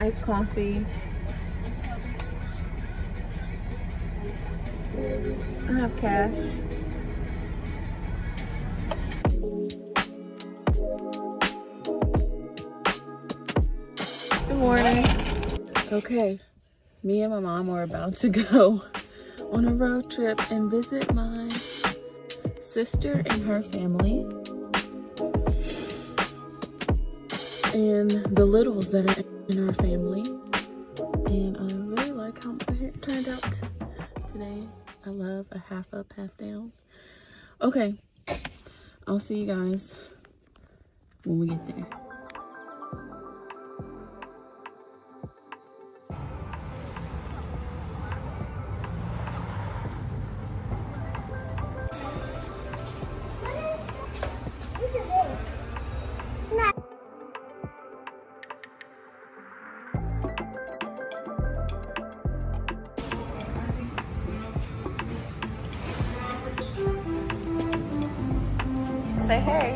iced coffee. I have cash. Good morning. Okay, me and my mom are about to go on a road trip and visit my sister and her family and the littles that are in our family. And I really like how my hair turned out today. I love a half up, half down. Okay, I'll see you guys when we get there. Say hey.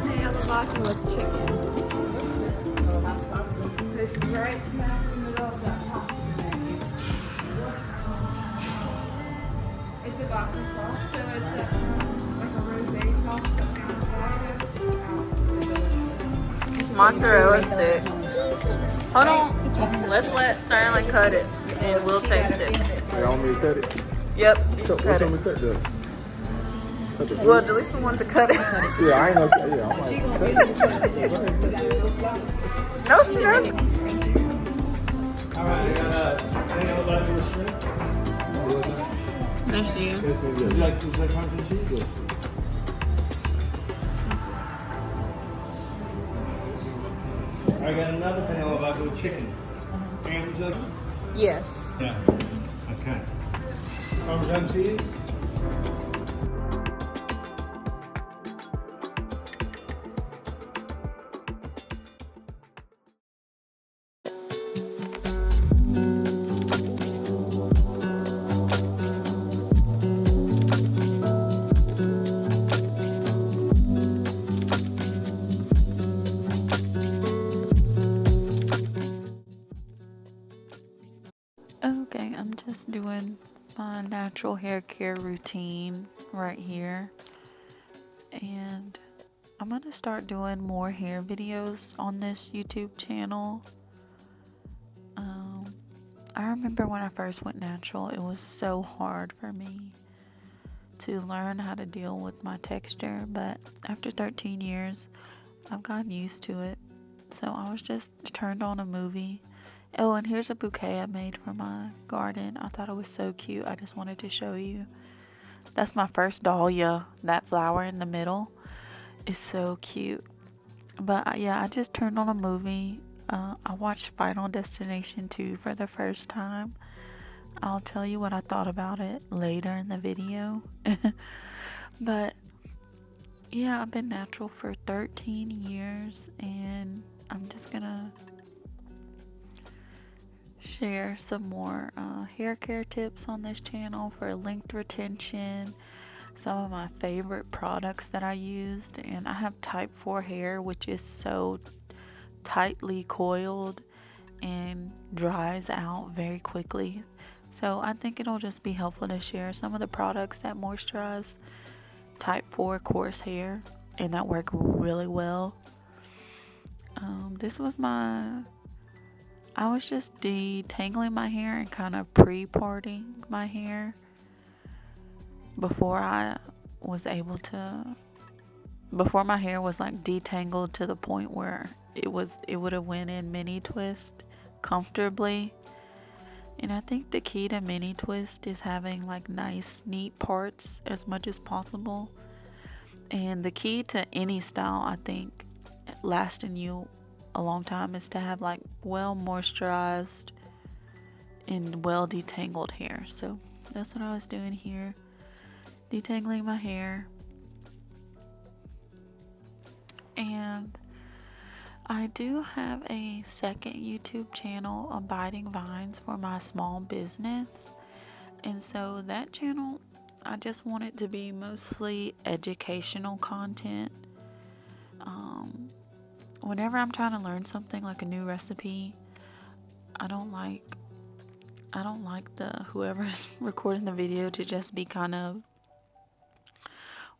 They have a vodka with chicken. It's right smack in the middle of that pasta menu. It's a vodka sauce, so it's like a rosé sauce, but now mozzarella stick. Hold on. Let's let Sterling cut it and we'll taste it. You want me to cut it? Yep. You What cut you it. want me to cut this? Well, Delisa wanted to cut it. Yeah, I ain't gonna say, yeah, I'm like, cut it. No, she doesn't. Alright, That's you. would you like pumpkin cheese? I got another panel of vodka with chicken. And would you like? Yes. Yeah. Okay. Parmesan cheese? Okay, I'm just doing my natural hair care routine right here. And I'm gonna start doing more hair videos on this YouTube channel. I remember when I first went natural, it was so hard for me to learn how to deal with my texture, but after 13 years, I've gotten used to it. So I was just turned on a movie. Oh, and here's a bouquet I made for my garden. I thought it was so cute. I just wanted to show you. That's my first dahlia. That flower in the middle is so cute. But yeah, I just turned on a movie. I watched Final Destination 2 for the first time. I'll tell you what I thought about it later in the video. But yeah, I've been natural for 13 years and I'm just gonna share some more hair care tips on this channel for length retention, some of my favorite products that I used. And I have type 4 hair, which is so tightly coiled and dries out very quickly. So I think it'll just be helpful to share some of the products that moisturize type 4 coarse hair and that work really well. This was I was just detangling my hair and kind of pre-parting my hair before my hair was like detangled to the point where it would have went in mini twist comfortably. And I think the key to mini twist is having like nice neat parts as much as possible. And the key to any style, I think, lasting you a long time is to have like well moisturized and well detangled hair. So that's what I was doing here, detangling my hair. And I do have a second YouTube channel, Abiding Vines, for my small business. And so that channel, I just want it to be mostly educational content. Um, Whenever I'm trying to learn something like a new recipe, I don't like the whoever's recording the video to just be kind of,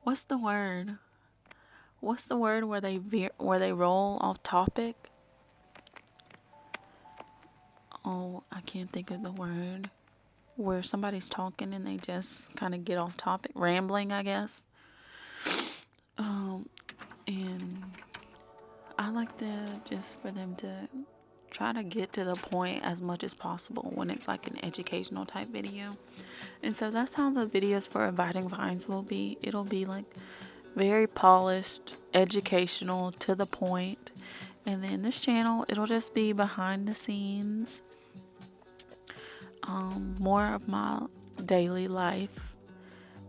what's the word? What's the word where they roll off topic? Oh, I can't think of the word. Where somebody's talking and they just kind of get off topic, rambling, I guess. And I like to just for them to try to get to the point as much as possible when it's like an educational type video. And so that's how the videos for Abiding Vines will be. It'll be like very polished, educational, to the point. And then this channel, it'll just be behind the scenes, more of my daily life,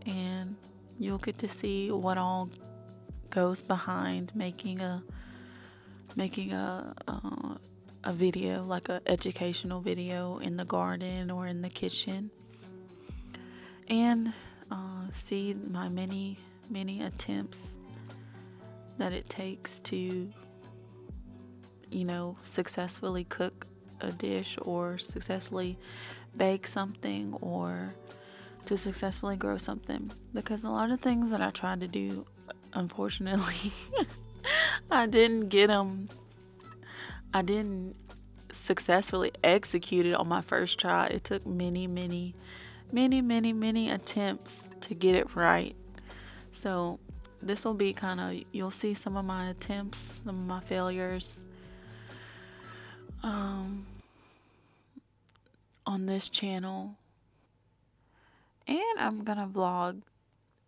and you'll get to see what all goes behind making a video, like a educational video in the garden or in the kitchen, and see my many attempts that it takes to, successfully cook a dish or successfully bake something or to successfully grow something. Because a lot of things that I tried to do, unfortunately, I didn't successfully execute it on my first try. It took many attempts to get it right. So this will be kind of, you'll see some of my attempts, some of my failures on this channel. And I'm gonna vlog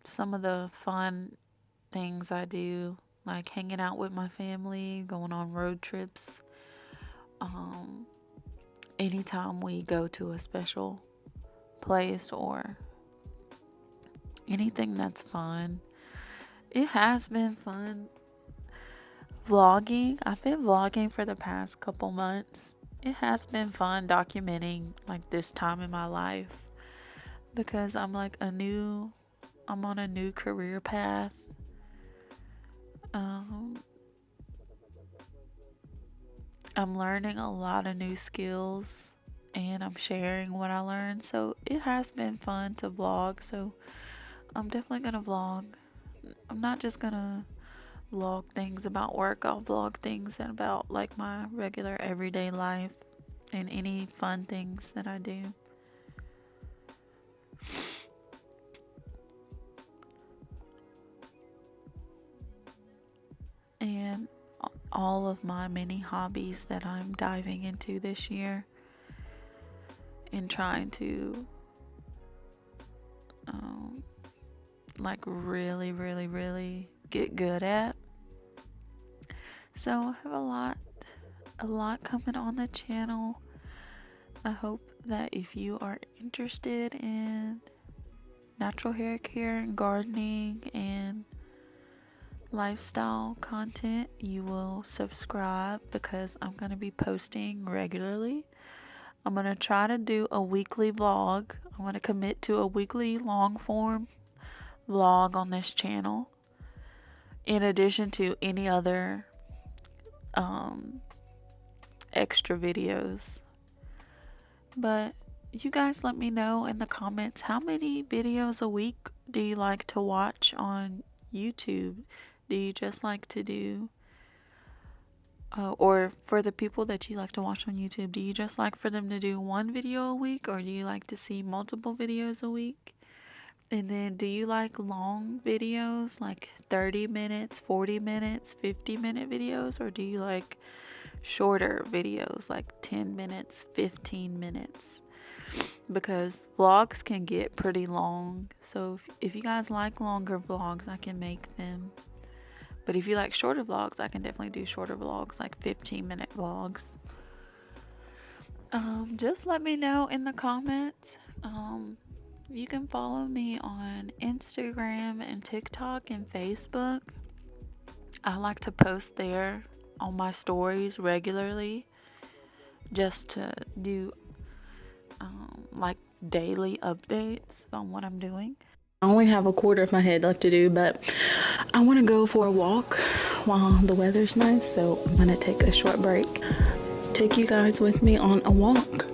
some of the fun things I do, like hanging out with my family, going on road trips, anytime we go to a special place or anything that's fun. It has been fun vlogging. I've been vlogging for the past couple months. It has been fun documenting like this time in my life because I'm on a new career path. I'm learning a lot of new skills and I'm sharing what I learned. So it has been fun to vlog. So I'm definitely going to vlog. I'm not just going to vlog things about work. I'll vlog things about like my regular everyday life and any fun things that I do. And all of my many hobbies that I'm diving into this year and trying to like really get good at. So I have a lot coming on the channel. I hope that if you are interested in natural hair care and gardening and lifestyle content, you will subscribe because I'm going to be posting regularly. I'm going to try to do a weekly vlog. I'm going to commit to a weekly long form vlog on this channel in addition to any other extra videos. But you guys let me know in the comments, how many videos a week do you like to watch on YouTube? Do you just like to do or for the people that you like to watch on YouTube, do you just like for them to do one video a week, or do you like to see multiple videos a week? And then do you like long videos, like 30 minutes, 40 minutes, 50-minute videos, or do you like shorter videos, like 10 minutes, 15 minutes? Because vlogs can get pretty long. So if you guys like longer vlogs, I can make them. But if you like shorter vlogs, I can definitely do shorter vlogs, like 15-minute vlogs. Just let me know in the comments. You can follow me on Instagram and TikTok and Facebook. I like to post there on my stories regularly just to do like daily updates on what I'm doing. I only have a quarter of my head left to do, but I want to go for a walk while the weather's nice, so I'm gonna take a short break. Take you guys with me on a walk.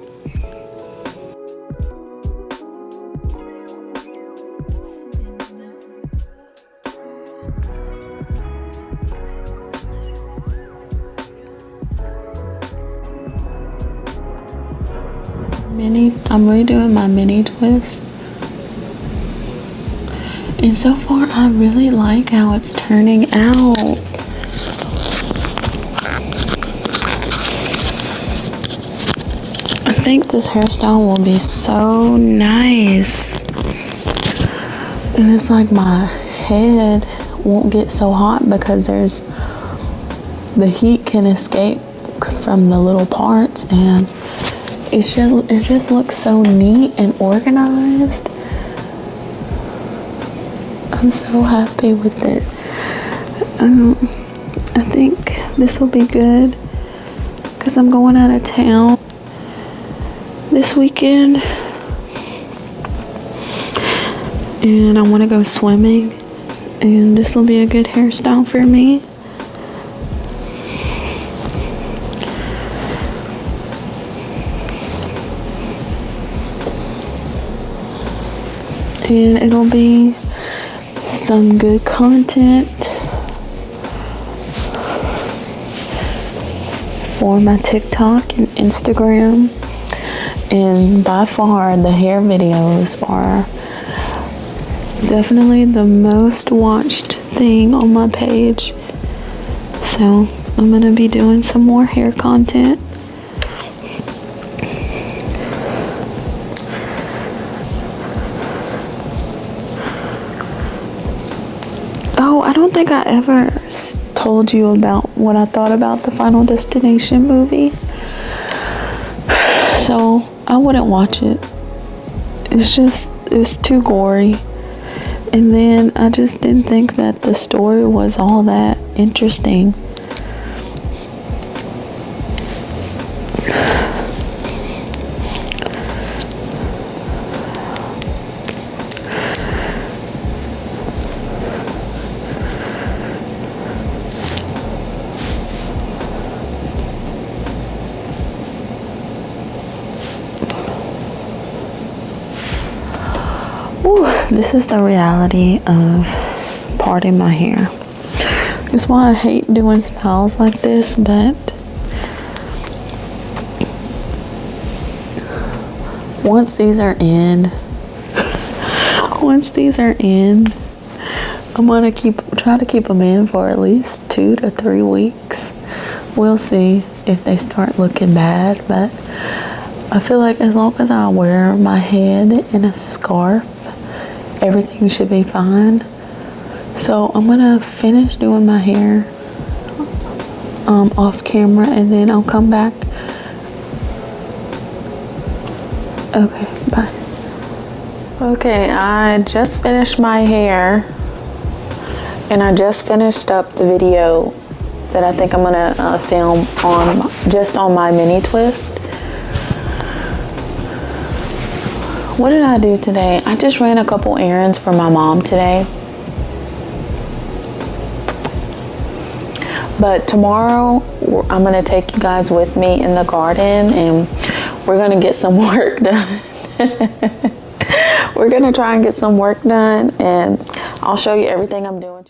I'm redoing my mini twist, and so far I really like how it's turning out. I think this hairstyle will be so nice, and it's like my head won't get so hot because the heat can escape from the little parts, and it just looks so neat and organized. I'm so happy with it. I think this will be good because I'm going out of town this weekend and I want to go swimming, and this will be a good hairstyle for me. And it'll be some good content for my TikTok and Instagram. And by far, the hair videos are definitely the most watched thing on my page. So I'm gonna be doing some more hair content. Oh, I don't think I ever told you about what I thought about the Final Destination movie. So I wouldn't watch it. It's too gory. And then I just didn't think that the story was all that interesting. Ooh, this is the reality of parting my hair. That's why I hate doing styles like this, but once these are in, I'm gonna try to keep them in for at least 2 to 3 weeks. We'll see if they start looking bad, but I feel like as long as I wear my head in a scarf, everything should be fine. So I'm gonna finish doing my hair off camera, and then I'll come back. Okay, bye. Okay, I just finished my hair, and I just finished up the video that I think I'm gonna film on my mini twist. What did I do today? I just ran a couple errands for my mom today. But tomorrow, I'm gonna take you guys with me in the garden, and we're gonna get some work done. We're gonna try and get some work done, and I'll show you everything I'm doing.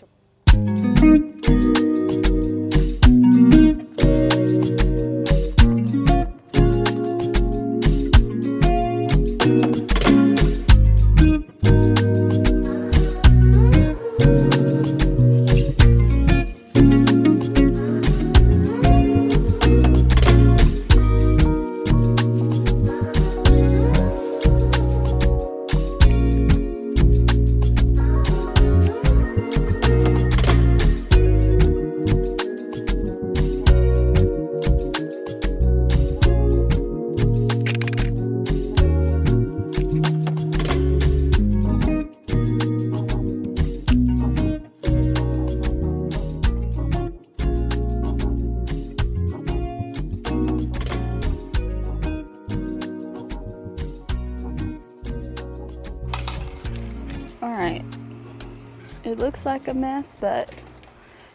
It looks like a mess, but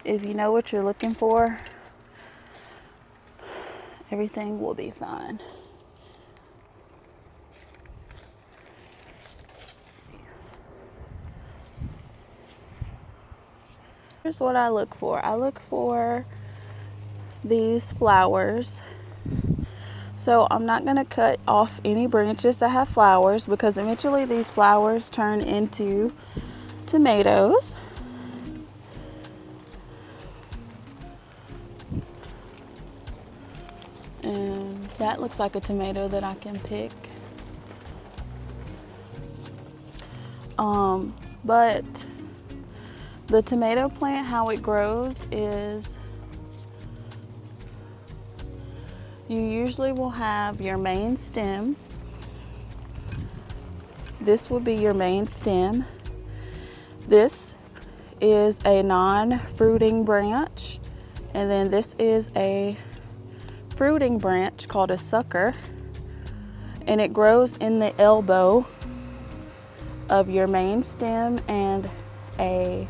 if you know what you're looking for, everything will be fine. Here's what I look for. I look for these flowers. So I'm not going to cut off any branches that have flowers because eventually these flowers turn into tomatoes. And that looks like a tomato that I can pick. But the tomato plant, how it grows is you usually will have your main stem. This would be your main stem. This is a non-fruiting branch. And then this is a fruiting branch called a sucker. And it grows in the elbow of your main stem and a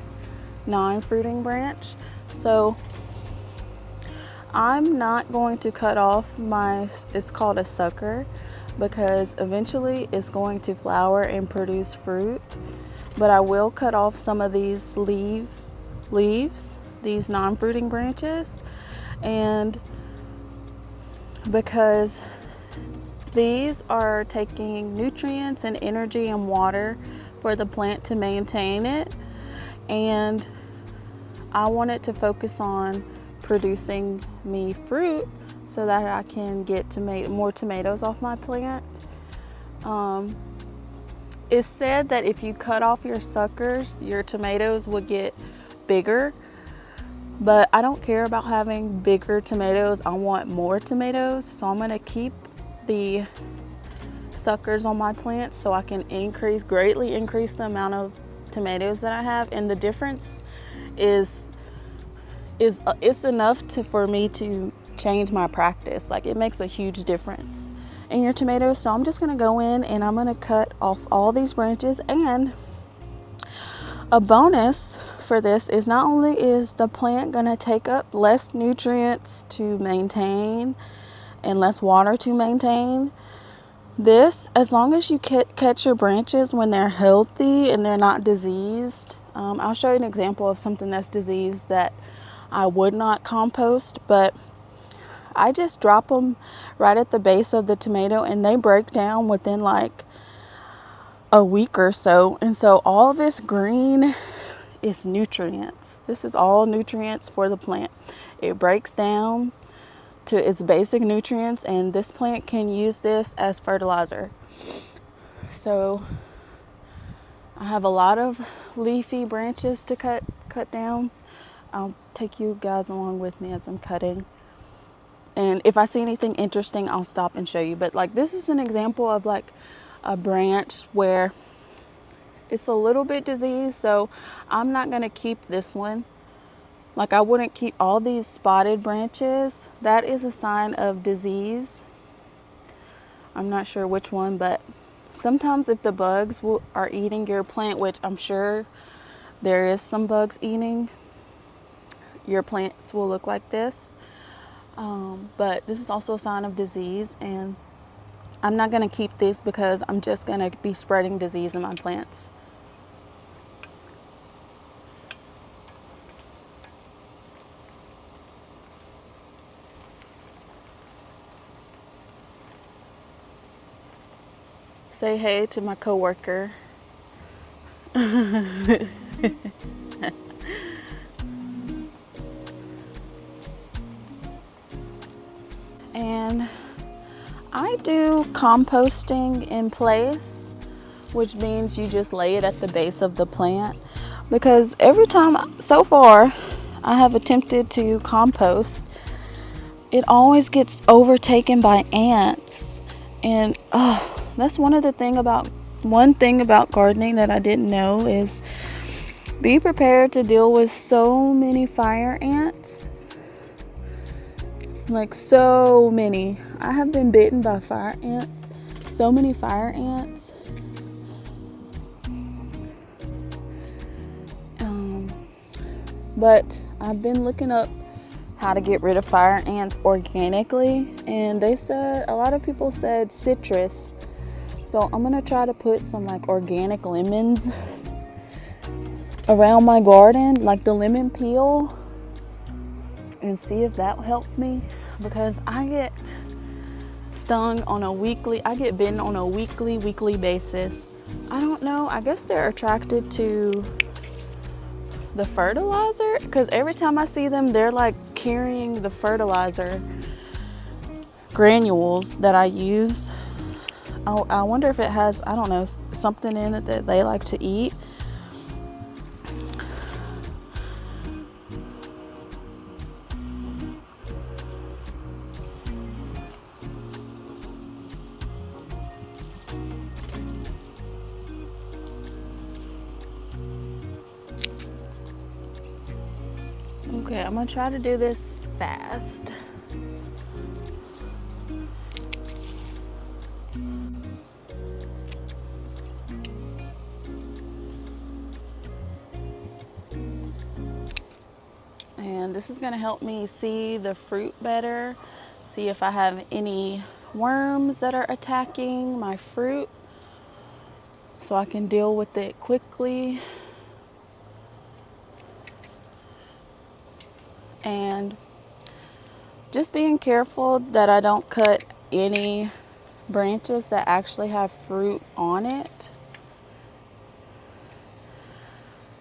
non-fruiting branch. So I'm not going to cut off it's called a sucker, because eventually it's going to flower and produce fruit. But I will cut off some of these leaves, these non-fruiting branches, and because these are taking nutrients and energy and water for the plant to maintain it, and I want it to focus on producing me fruit so that I can get more tomatoes off my plant. It's said that if you cut off your suckers, your tomatoes will get bigger, but I don't care about having bigger tomatoes. I want more tomatoes, so I'm going to keep the suckers on my plants so I can greatly increase the amount of tomatoes that I have. And the difference is it's enough for me to change my practice. Like, it makes a huge difference in your tomatoes. So I'm just going to go in and I'm going to cut off all these branches. And a bonus for this is not only is the plant going to take up less nutrients to maintain and less water to maintain, this, as long as you catch your branches when they're healthy and they're not diseased. I'll show you an example of something that's diseased that I would not compost, but I just drop them right at the base of the tomato and they break down within like a week or so. And so all this green is nutrients. This is all nutrients for the plant. It breaks down to its basic nutrients, and this plant can use this as fertilizer. So I have a lot of leafy branches to cut down. I'll take you guys along with me as I'm cutting. And if I see anything interesting, I'll stop and show you. But like, this is an example of like a branch where it's a little bit diseased, so I'm not going to keep this one. Like, I wouldn't keep all these spotted branches. That is a sign of disease. I'm not sure which one, but sometimes if the bugs are eating your plant, which I'm sure there is some bugs eating, your plants will look like this. But this is also a sign of disease, and I'm not going to keep this because I'm just going to be spreading disease in my plants. Say hey to my coworker. And I do composting in place, which means you just lay it at the base of the plant, because every time so far I have attempted to compost, it always gets overtaken by ants. And that's one thing about gardening that I didn't know is be prepared to deal with so many fire ants. Like, so many. I have been bitten by fire ants. So many fire ants. But I've been looking up how to get rid of fire ants organically, and they said, a lot of people said citrus. So I'm gonna try to put some like organic lemons around my garden, like the lemon peel, and see if that helps me, because I get stung on a weekly, I get bitten on a weekly basis. I don't know, I guess they're attracted to the fertilizer, because every time I see them, they're like carrying the fertilizer granules that I use. I wonder if it has, I don't know, something in it that they like to eat. Okay, I'm gonna try to do this fast. And this is gonna help me see the fruit better, see if I have any worms that are attacking my fruit, so I can deal with it quickly. And just being careful that I don't cut any branches that actually have fruit on it.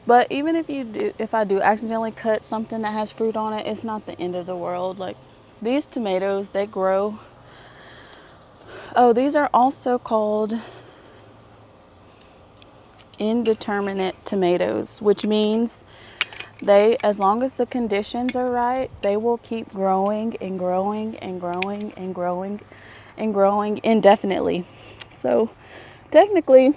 But even if I do accidentally cut something that has fruit on it, it's not the end of the world. Like these tomatoes, they grow. Oh, these are also called indeterminate tomatoes, which means they, as long as the conditions are right, they will keep growing and growing and growing and growing and growing indefinitely. So technically,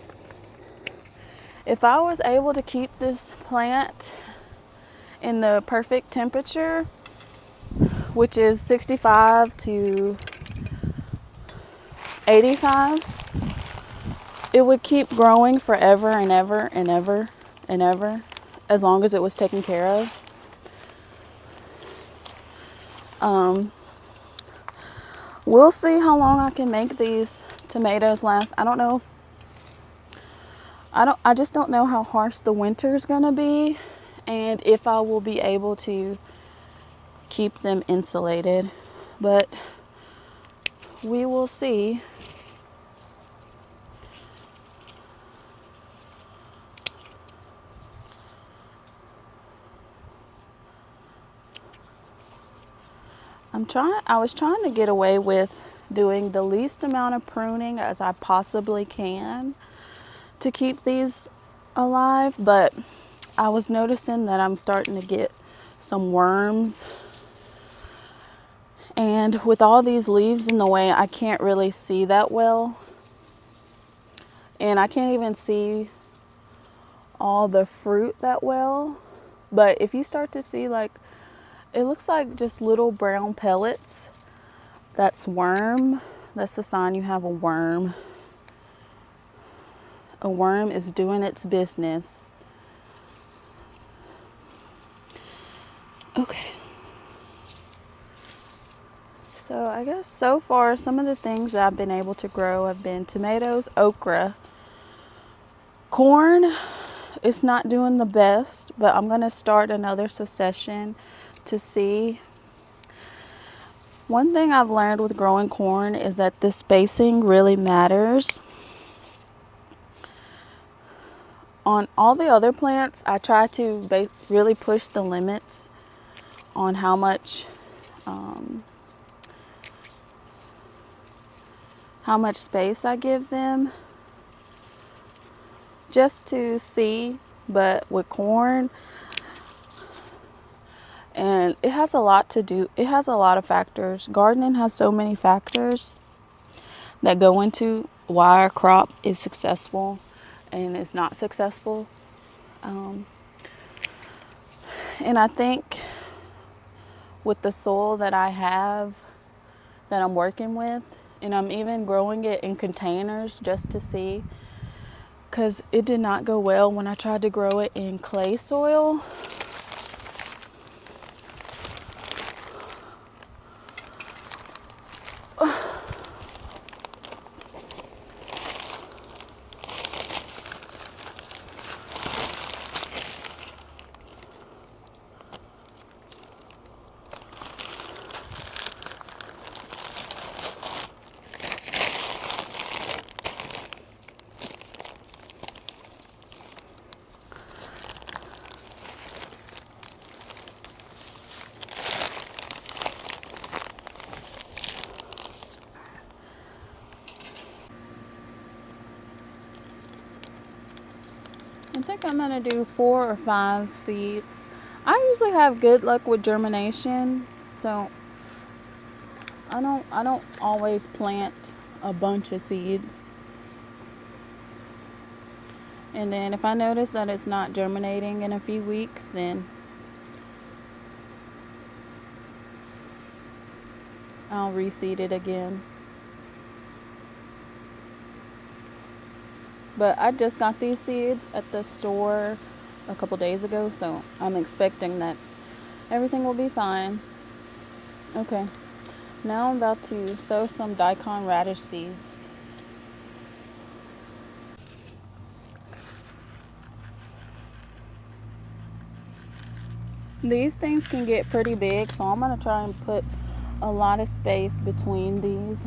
if I was able to keep this plant in the perfect temperature, which is 65 to 85, it would keep growing forever and ever and ever and ever, as long as it was taken care of. We'll see how long I can make these tomatoes last. I don't know. I just don't know how harsh the winter's gonna be, and if I will be able to keep them insulated. But we will see. I was trying to get away with doing the least amount of pruning as I possibly can to keep these alive, but I was noticing that I'm starting to get some worms, and with all these leaves in the way, I can't really see that well, and I can't even see all the fruit that well. But if you start to see, like, it looks like just little brown pellets, that's worm. That's a sign you have a worm. A worm is doing its business. Okay. So I guess so far some of the things that I've been able to grow have been tomatoes, okra, corn. It's not doing the best, but I'm gonna start another succession to see. One thing I've learned with growing corn is that the spacing really matters. On all the other plants, I try to really push the limits on how much space I give them, just to see. But with corn, and it has a lot to do, it has a lot of factors. Gardening has so many factors that go into why a crop is successful and is not successful. And I think with the soil that I have, that I'm working with, and I'm even growing it in containers just to see, because it did not go well when I tried to grow it in clay soil. think I'm gonna do 4 or 5 seeds. I usually have good luck with germination, so I don't always plant a bunch of seeds. And then if I notice that it's not germinating in a few weeks, then I'll reseed it again. But I just got these seeds at the store a couple days ago, so I'm expecting that everything will be fine. Okay, now I'm about to sow some daikon radish seeds. These things can get pretty big, so I'm going to try and put a lot of space between these